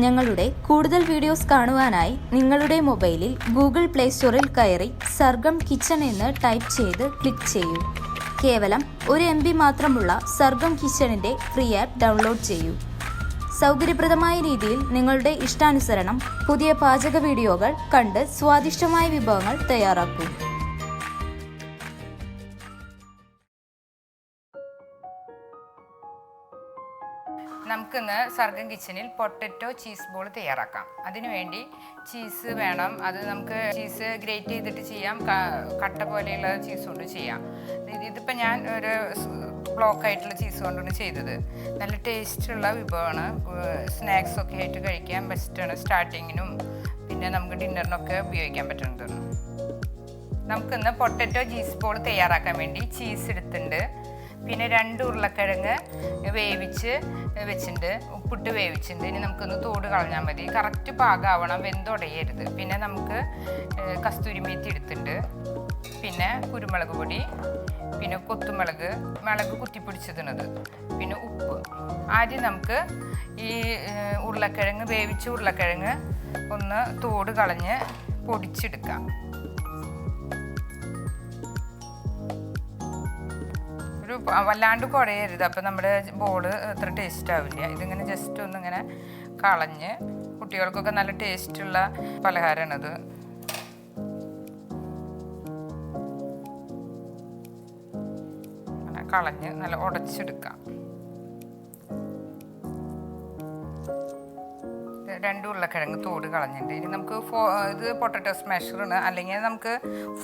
ഞങ്ങളുടെ കൂടുതൽ വീഡിയോസ് കാണുവാനായി നിങ്ങളുടെ മൊബൈലിൽ ഗൂഗിൾ പ്ലേ സ്റ്റോറിൽ കയറി സർഗം കിച്ചൺ എന്ന് ടൈപ്പ് ചെയ്ത് ക്ലിക്ക് ചെയ്യൂ. കേവലം 1 MB മാത്രമുള്ള സർഗം കിച്ചണിൻ്റെ ഫ്രീ ആപ്പ് ഡൗൺലോഡ് ചെയ്യൂ. സൗകര്യപ്രദമായ രീതിയിൽ നിങ്ങളുടെ ഇഷ്ടാനുസരണം പുതിയ പാചക വീഡിയോകൾ കണ്ട് സ്വാദിഷ്ടമായ വിഭവങ്ങൾ തയ്യാറാക്കൂ. നമുക്കിന്ന് സർഗം കിച്ചണിൽ പൊട്ടറ്റോ ചീസ് ബോൾ തയ്യാറാക്കാം. അതിനുവേണ്ടി ചീസ് വേണം. അത് നമുക്ക് ചീസ് ഗ്രേറ്റ് ചെയ്തിട്ട് ചെയ്യാം, കട്ട പോലെയുള്ള ചീസ് കൊണ്ട് ചെയ്യാം. ഇതിപ്പോൾ ഞാൻ ഒരു ബ്ലോക്കായിട്ടുള്ള ചീസ് കൊണ്ടാണ് ചെയ്തത്. നല്ല ടേസ്റ്റുള്ള വിഭവമാണ്. സ്നാക്സൊക്കെ ആയിട്ട് കഴിക്കാൻ ബെസ്റ്റാണ്. സ്റ്റാർട്ടിങ്ങിനും പിന്നെ നമുക്ക് ഡിന്നറിനൊക്കെ ഉപയോഗിക്കാൻ പറ്റുന്നതാണ്. നമുക്കിന്ന് പൊട്ടറ്റോ ചീസ് ബോൾ തയ്യാറാക്കാൻ വേണ്ടി ചീസ് എടുത്തിട്ടുണ്ട്. പിന്നെ 2 ഉരുളക്കിഴങ്ങ് വേവിച്ച് വെച്ചിട്ടുണ്ട്, ഉപ്പിട്ട് വേവിച്ചിട്ടുണ്ട്. ഇനി നമുക്കൊന്ന് തോട് കളഞ്ഞാൽ മതി. കറക്റ്റ് പാകമാവണം, വെന്തുടയരുത്. പിന്നെ നമുക്ക് കസ്തൂരി മേത്തി എടുത്തിട്ടുണ്ട്, പിന്നെ കുരുമുളക് പൊടി, പിന്നെ കൊത്തുമുളക്, മുളക് കുത്തിപ്പിടിച്ചതിനത്, പിന്നെ ഉപ്പ്. ആദ്യം നമുക്ക് ഈ ഉരുളക്കിഴങ്ങ് വേവിച്ച ഉരുളക്കിഴങ്ങ് ഒന്ന് തോട് കളഞ്ഞ് പൊടിച്ചെടുക്കാം. വല്ലാണ്ട് കുഴയരുത്, അപ്പം നമ്മുടെ ബോള് അത്ര ടേസ്റ്റ് ആവില്ല. ഇതിങ്ങനെ ജസ്റ്റ് ഒന്നിങ്ങനെ കളഞ്ഞ്, കുട്ടികൾക്കൊക്കെ നല്ല ടേസ്റ്റുള്ള പലഹാരമാണിത്. അങ്ങനെ കളഞ്ഞ് നല്ല ഉടച്ചെടുക്കാം. 2 ഉരുളക്കിഴങ്ങ് തോട് കളഞ്ഞിട്ടുണ്ട്. ഇനി നമുക്ക് ഇത് പൊട്ടറ്റോ സ്മാഷറാണ്, അല്ലെങ്കിൽ നമുക്ക്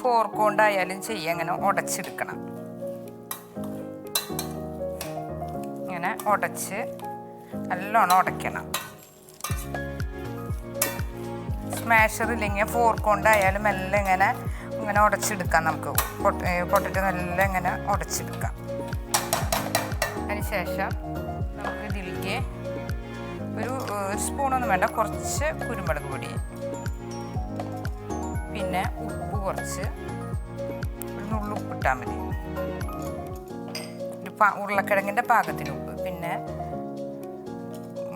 ഫോർക്ക് കൊണ്ടായാലും ചെയ്യാം. അങ്ങനെ ഉടച്ചെടുക്കണം. ഉടച്ച് നല്ലോണം ഉടയ്ക്കണം. സ്മാഷർ ഇല്ലെങ്കിൽ ഫോർക്ക് കൊണ്ടായാലും എല്ലാം ഇങ്ങനെ ഉടച്ചെടുക്കാം. നമുക്ക് പൊട്ടറ്റോ നല്ല ഇങ്ങനെ ഉടച്ചെടുക്കാം. അതിനുശേഷം നമുക്ക് ഇതിലേക്ക് ഒരു സ്പൂണൊന്നും വേണ്ട, കുറച്ച് കുരുമുളക് പൊടി, പിന്നെ ഉപ്പ്, കുറച്ച് ഒരു നുള്ളുപ്പിട്ടാൽ മതി. ഉരുളക്കിഴങ്ങിൻ്റെ പാകത്തിന് ഉപ്പ്, പിന്നെ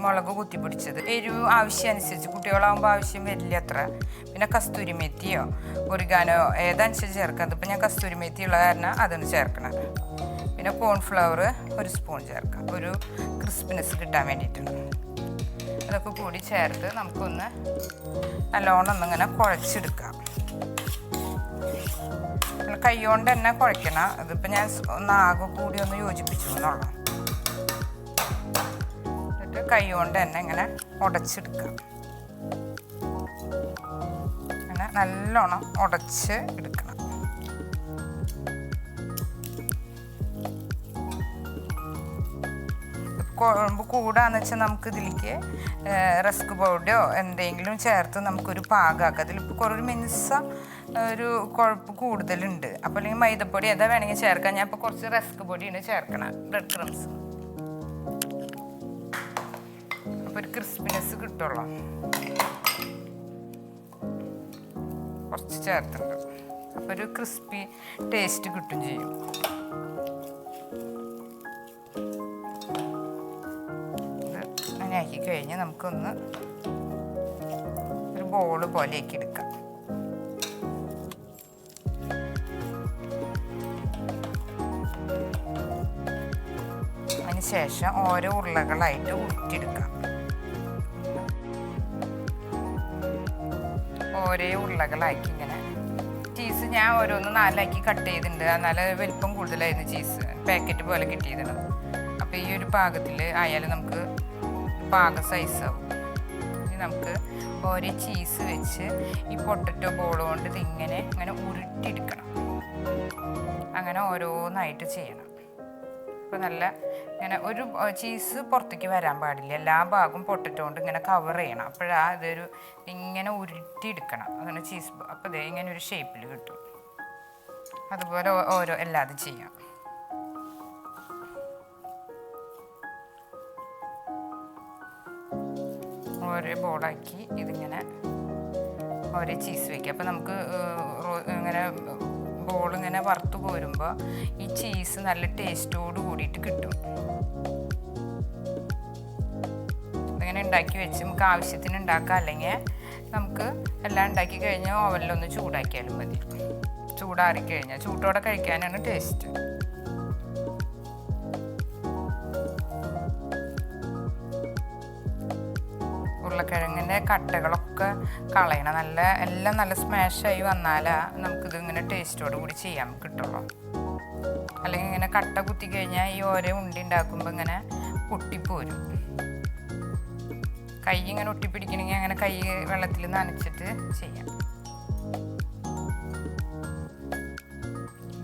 മുളക് കുത്തിപ്പിടിച്ചത്, എരിവ് ആവശ്യമനുസരിച്ച്. കുട്ടികളാകുമ്പോൾ ആവശ്യം വരില്ല അത്ര. പിന്നെ കസ്തൂരി മേത്തിയോ ഒറിഗാനോ ഏതനുസരിച്ച് ചേർക്കാം. അതിപ്പോൾ ഞാൻ കസ്തൂരി മേത്തി ഉള്ള കാരണം അതൊന്ന് ചേർക്കണം. പിന്നെ കോൺഫ്ലവർ 1 സ്പൂൺ ചേർക്കാം, ഒരു ക്രിസ്പിനെസ് കിട്ടാൻ വേണ്ടിയിട്ടാണ്. അതൊക്കെ കൂടി ചേർത്ത് നമുക്കൊന്ന് നല്ലോണം ഒന്നിങ്ങനെ കുഴച്ചെടുക്കാം. കൈ കൊണ്ട് തന്നെ കുഴക്കണം. അതിപ്പോൾ ഞാൻ ആകെ കൂടി ഒന്ന് യോജിപ്പിച്ചു എന്നുള്ളൂ. എന്നിട്ട് കൈ കൊണ്ട് തന്നെ ഇങ്ങനെ ഉടച്ചെടുക്കാം. അങ്ങനെ നല്ലോണം ഉടച്ച് എടുക്കണം. കുഴമ്പ് കൂടാന്ന് വെച്ചാൽ നമുക്ക് ഇതിലേക്ക് റസ്ക് പൗഡറോ എന്തെങ്കിലും ചേർത്ത് നമുക്കൊരു പാകമാക്കാം. അതിലിപ്പോൾ കുറേ മിനുസ ഒരു കുഴപ്പ് കൂടുതലുണ്ട്. അപ്പോൾ അല്ലെങ്കിൽ മൈദപ്പൊടി ഏതാ വേണമെങ്കിൽ ചേർക്കാം. ഞാൻ ഇപ്പോൾ കുറച്ച് റസ്ക് പൊടിയാണ് ചേർക്കണം, ബ്രെഡ് ക്രംസ്. അപ്പോൾ ഒരു ക്രിസ്പിനെസ് കിട്ടുള്ളൂ. കുറച്ച് ചേർത്തിട്ടുണ്ട്, അപ്പോൾ ഒരു ക്രിസ്പി ടേസ്റ്റ് കിട്ടും ചെയ്യും. അങ്ങനെ ആക്കി കഴിഞ്ഞ് നമുക്കൊന്ന് ഒരു ബോള് പോലെയാക്കി എടുക്കാം. ശേഷം ഓരോ ഉരുളകളായിട്ട് ഉരുട്ടിയെടുക്കാം. ഓരോ ഉരുളകളാക്കി ഇങ്ങനെ ചീസ് ഞാൻ ഓരോന്ന് 4 കട്ട് ചെയ്തിട്ടുണ്ട്. എന്നാൽ വലിപ്പം കൂടുതലായിരുന്നു ചീസ്, പാക്കറ്റ് പോലെ കിട്ടിയതാണ്. അപ്പോൾ ഈ ഒരു പാകത്തിൽ ആയാലും നമുക്ക് പാക സൈസാവും. ഇനി നമുക്ക് ഓരോ ചീസ് വെച്ച് ഈ പൊട്ടറ്റോ ബോൾ കൊണ്ട് ഇതിങ്ങനെ ഉരുട്ടിയെടുക്കണം. അങ്ങനെ ഓരോന്നായിട്ട് ചെയ്യണം. അപ്പോൾ നല്ല ഇങ്ങനെ ഒരു ചീസ് പുറത്തേക്ക് വരാൻ പാടില്ല. എല്ലാ ഭാഗവും പൊട്ടറ്റോ കൊണ്ട് ഇങ്ങനെ കവർ ചെയ്യണം. അപ്പോഴാണ് ഇതൊരു ഇങ്ങനെ ഉരുട്ടിയെടുക്കണം. അങ്ങനെ ചീസ് അപ്പോൾ ഇതേ ഇങ്ങനെ ഒരു ഷേപ്പിൽ കിട്ടും. അതുപോലെ ഓരോ എല്ലാതും ചെയ്യാം. ഓരോ ബോളാക്കി ഇതിങ്ങനെ ഓരോ ചീസ് വയ്ക്കുക. അപ്പോൾ നമുക്ക് ഇങ്ങനെ ബോളിങ്ങനെ വറുത്ത് പോരുമ്പോൾ ഈ ചീസ് നല്ല ടേസ്റ്റോട് കൂടിയിട്ട് കിട്ടും. ഇങ്ങനെ ഉണ്ടാക്കി വെച്ച് നമുക്ക് ആവശ്യത്തിന് ഉണ്ടാക്കാം. അല്ലെങ്കിൽ നമുക്ക് എല്ലാം ഉണ്ടാക്കി കഴിഞ്ഞാൽ ഓവനിലൊന്ന് ചൂടാക്കിയാലും മതി. ചൂടാറിക്കഴിഞ്ഞാൽ ചൂടോടെ കഴിക്കാനാണ് ടേസ്റ്റ്. ഉരുളക്കിഴങ്ങിൻ്റെ കട്ടകളൊക്കെ കളയണം. എല്ലാം നല്ല സ്മാഷായി വന്നാലേ നമുക്കിത് ഇങ്ങനെ ടേസ്റ്റോട് കൂടി ചെയ്യാൻ കിട്ടുള്ളൂ. അല്ലെങ്കിൽ ഇങ്ങനെ കട്ട കുത്തി കഴിഞ്ഞാൽ ഈ ഓരോ ഉണ്ടി ഉണ്ടാക്കുമ്പോൾ ഇങ്ങനെ പൊട്ടിപ്പോരും. കൈ ഇങ്ങനെ ഒട്ടിപ്പിടിക്കണമെങ്കിൽ അങ്ങനെ കൈ വെള്ളത്തിൽ നനച്ചിട്ട് ചെയ്യാം.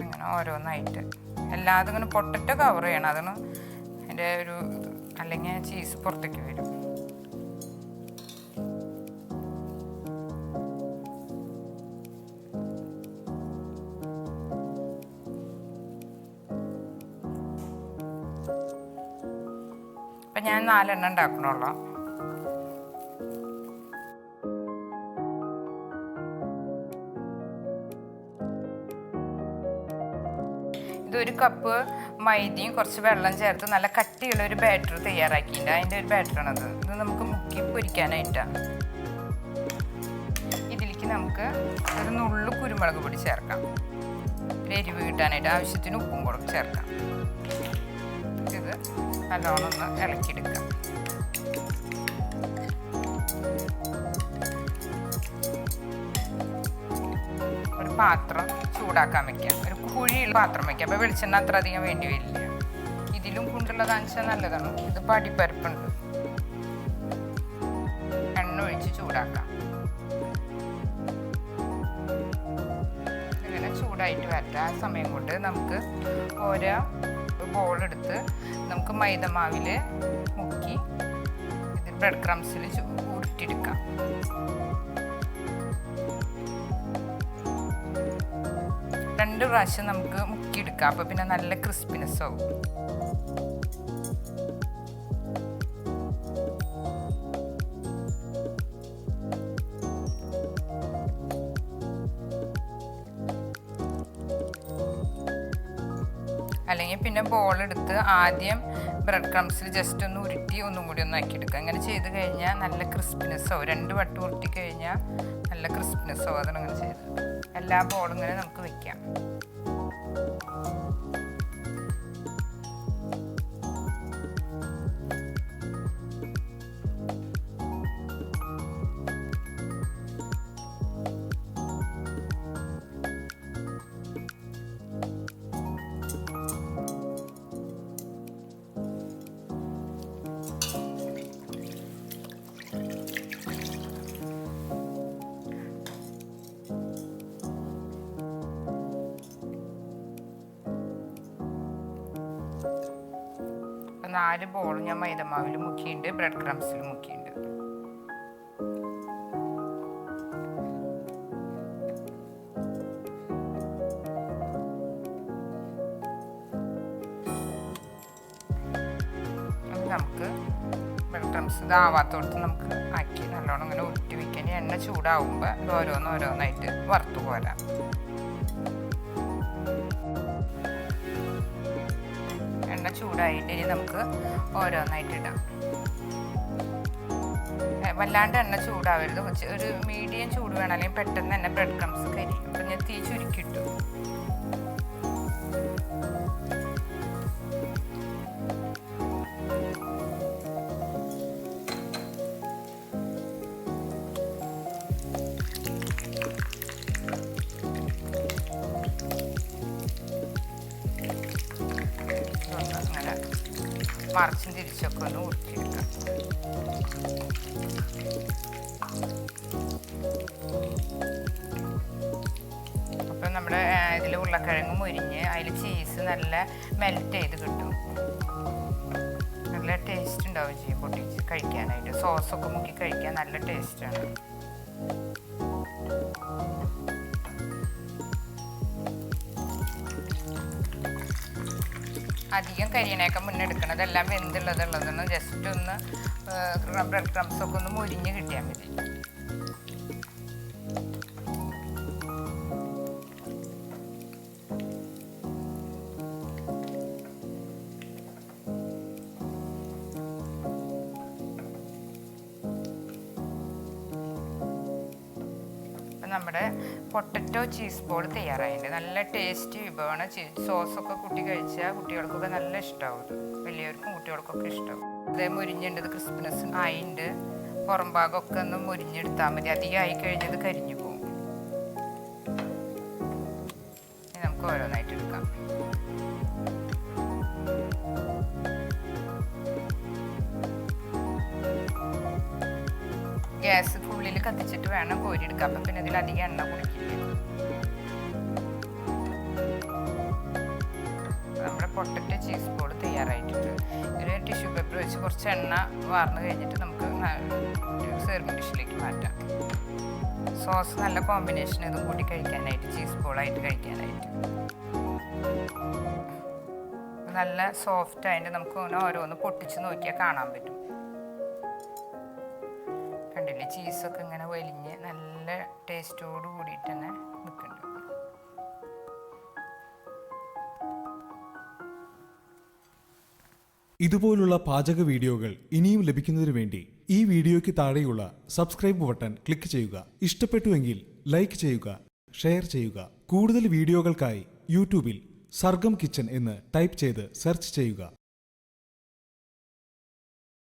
ഇങ്ങനെ ഓരോന്നായിട്ട് എല്ലാതും ഇങ്ങനെ പൊട്ടറ്റോ കവർ ചെയ്യണം. അതാണ് അതിൻ്റെ ഒരു, അല്ലെങ്കിൽ ചീസ് പുറത്തേക്ക് വരും. അപ്പം ഞാൻ 4 എണ്ണം ഉണ്ടാക്കണുള്ളൂ. ഇതൊരു കപ്പ് മൈദയും കുറച്ച് വെള്ളം ചേർത്ത് നല്ല കട്ടിയുള്ള ഒരു ബാറ്റർ തയ്യാറാക്കിയിട്ടുണ്ട്. അതിൻ്റെ ഒരു ബാറ്ററാണത്. ഇത് നമുക്ക് മുക്കി പൊരിക്കാനായിട്ടാണ്. ഇതിലേക്ക് നമുക്ക് ഒരു നുള്ളു കുരുമുളക് പൊടി ചേർക്കാം. എരിവ് കിട്ടാനായിട്ട് ആവശ്യത്തിന് ഉപ്പും കൂടെ ചേർക്കാം. ഇത് നല്ലോണം ഒന്ന് ഇളക്കിയെടുക്കാം. ഒരു പാത്രം ചൂടാക്കാൻ വെക്കാം. ഒരു കുഴിയുള്ള പാത്രം വെക്കാം. അപ്പോൾ വെളിച്ചെണ്ണ അത്ര അധികം വേണ്ടി വരില്ല. ഇതിലും കുണ്ടുള്ളതാണെന്ന് വെച്ചാൽ നല്ലതാണ്. ഇത് പടിപ്പരപ്പുണ്ട്. എണ്ണ ഒഴിച്ച് ചൂടാക്കാം. ഇങ്ങനെ ചൂടായിട്ട് വരട്ടെ. ആ സമയം കൊണ്ട് നമുക്ക് ഓരോ ബോളെടുത്ത് നമുക്ക് മൈദമാവിൽ മുക്കി ഇത് ബ്രെഡ് ക്രംസിൽ ഉരുട്ടിയെടുക്കാം. രണ്ട് പ്രാവശ്യം നമുക്ക് മുക്കിയെടുക്കാം. അപ്പോൾ പിന്നെ നല്ല ക്രിസ്പിനെസ് ആവും. അല്ലെങ്കിൽ പിന്നെ ബോളെടുത്ത് ആദ്യം ബ്രെഡ് ക്രംസിൽ ജസ്റ്റ് ഒന്ന് ഉരുട്ടി ഒന്നും കൂടി ഒന്ന് ആക്കിയെടുക്കുക. അങ്ങനെ ചെയ്ത് കഴിഞ്ഞാൽ നല്ല ക്രിസ്പിനെസ് ആവും. 2 വട്ടം ഉരുട്ടി കഴിഞ്ഞാൽ നല്ല ക്രിസ്പിനെസ് ആവും. അതാണ് അങ്ങനെ ചെയ്ത് എല്ലാ ബോളും ഇങ്ങനെ നമുക്ക് വെക്കാം. അപ്പം 4 ബോൾ ഞാൻ മൈദമാവിൽ മുക്കിയിട്ടുണ്ട്, ബ്രെഡ് ക്രംസിൽ മുക്കിയിട്ടുണ്ട്. നമുക്ക് ബ്രെഡ് ക്രംസ് ഇതാവാത്തോടത്ത് നമുക്ക് ആക്കി നല്ലോണം ഇങ്ങനെ ഉരുട്ടി വെക്കാൻ. എണ്ണ ചൂടാവുമ്പോൾ ഇത് ഓരോന്നോരോന്നായിട്ട് വറുത്തു പോരാം. എണ്ണ ചൂടായിട്ട് ഇനി നമുക്ക് ഓരോന്നായിട്ട് ഇടാം. വല്ലാണ്ട് എണ്ണ ചൂടാവരുത്. ഒരു മീഡിയം ചൂട് വേണം, അല്ലെങ്കിൽ പെട്ടെന്ന് തന്നെ ബ്രെഡ് ക്രംസ് കരിയും. അപ്പം ഞാൻ തീ ചുരുക്കിയിട്ടു. അങ്ങനെ മറിച്ചും തിരിച്ചൊക്കെ ഒന്ന് ഉരുട്ടിയെടുക്കാം. അപ്പം നമ്മുടെ ഇതിൽ ഉരുളക്കിഴങ്ങ് മുരിഞ്ഞ് അതിൽ ചീസ് നല്ല മെൽറ്റ് ചെയ്ത് കിട്ടും. നല്ല ടേസ്റ്റ് ഉണ്ടാവും ചെയ്യും പൊട്ടിച്ച് കഴിക്കാനായിട്ട്. സോസൊക്കെ മുക്കി കഴിക്കാൻ നല്ല ടേസ്റ്റാണ്. അധികം കരിയണയൊക്കെ മുന്നേ എടുക്കണം. അതെല്ലാം വെന്തുള്ളതുള്ളതെന്ന് ജസ്റ്റ് ഒന്ന് ബ്രെഡ് ക്രംസൊക്കെ ഒന്ന് മുരിഞ്ഞ് കിട്ടിയാൽ മതി. നമ്മുടെ പൊട്ടറ്റോ ചീസ് ബോൾ തയ്യാറായിട്ടുണ്ട്. നല്ല ടേസ്റ്റി വിഭവമാണ്. സോസൊക്കെ കൂട്ടി കഴിച്ചാൽ കുട്ടികൾക്കൊക്കെ നല്ല ഇഷ്ടമാവും. വലിയവർക്കും കുട്ടികൾക്കൊക്കെ ഇഷ്ടമാവും. അതേ മുരിഞ്ഞുണ്ട്, ക്രിസ്പിനെസ് ആയിണ്ട്. പുറം ഭാഗമൊക്കെ ഒന്ന് മുരിഞ്ഞെടുത്താൽ മതി. അധികം ആയി കഴിഞ്ഞത് കരിഞ്ഞു പോകും. നമുക്ക് ഓരോന്നായിട്ട് എടുക്കാം. ഗ്യാസ് ഫുള്ളിൽ കത്തിച്ചിട്ട് വേണം കോരിയെടുക്കാം. അപ്പം പിന്നെ ഇതിലധികം എണ്ണ കുടിക്കില്ല. നമ്മുടെ പൊട്ടറ്റോ ചീസ് ബോൾ തയ്യാറായിട്ടുണ്ട്. ഒരു ടിഷ്യൂ പേപ്പർ വെച്ച് കുറച്ച് എണ്ണ വാർന്ന് കഴിഞ്ഞിട്ട് നമുക്ക് സെർവിങ് ഡിഷിലേക്ക് മാറ്റാം. സോസ് നല്ല കോമ്പിനേഷൻ ഇതും കൂടി കഴിക്കാനായിട്ട്, ചീസ് ബോളായിട്ട് കഴിക്കാനായിട്ട് നല്ല സോഫ്റ്റ് ആയിട്ട് നമുക്ക് ഓരോന്ന് പൊട്ടിച്ച് നോക്കിയാൽ കാണാൻ പറ്റും. കണ്ടില്ലേ, ചീസൊക്കെ ഇങ്ങനെ വലിഞ്ഞ് നല്ല ടേസ്റ്റോട് കൂടിയിട്ട് തന്നെ നിൽക്കുന്നുണ്ട്. ഇതുപോലുള്ള പാചക വീഡിയോകൾ ഇനിയും ലഭിക്കുന്നതിന് വേണ്ടി ഈ വീഡിയോയ്ക്ക് താഴെയുള്ള സബ്സ്ക്രൈബ് ബട്ടൺ ക്ലിക്ക് ചെയ്യുക. ഇഷ്ടപ്പെട്ടുവെങ്കിൽ ലൈക്ക് ചെയ്യുക, ഷെയർ ചെയ്യുക. കൂടുതൽ വീഡിയോകൾക്കായി യൂട്യൂബിൽ സർഗം കിച്ചൺ എന്ന് ടൈപ്പ് ചെയ്ത് സെർച്ച് ചെയ്യുക.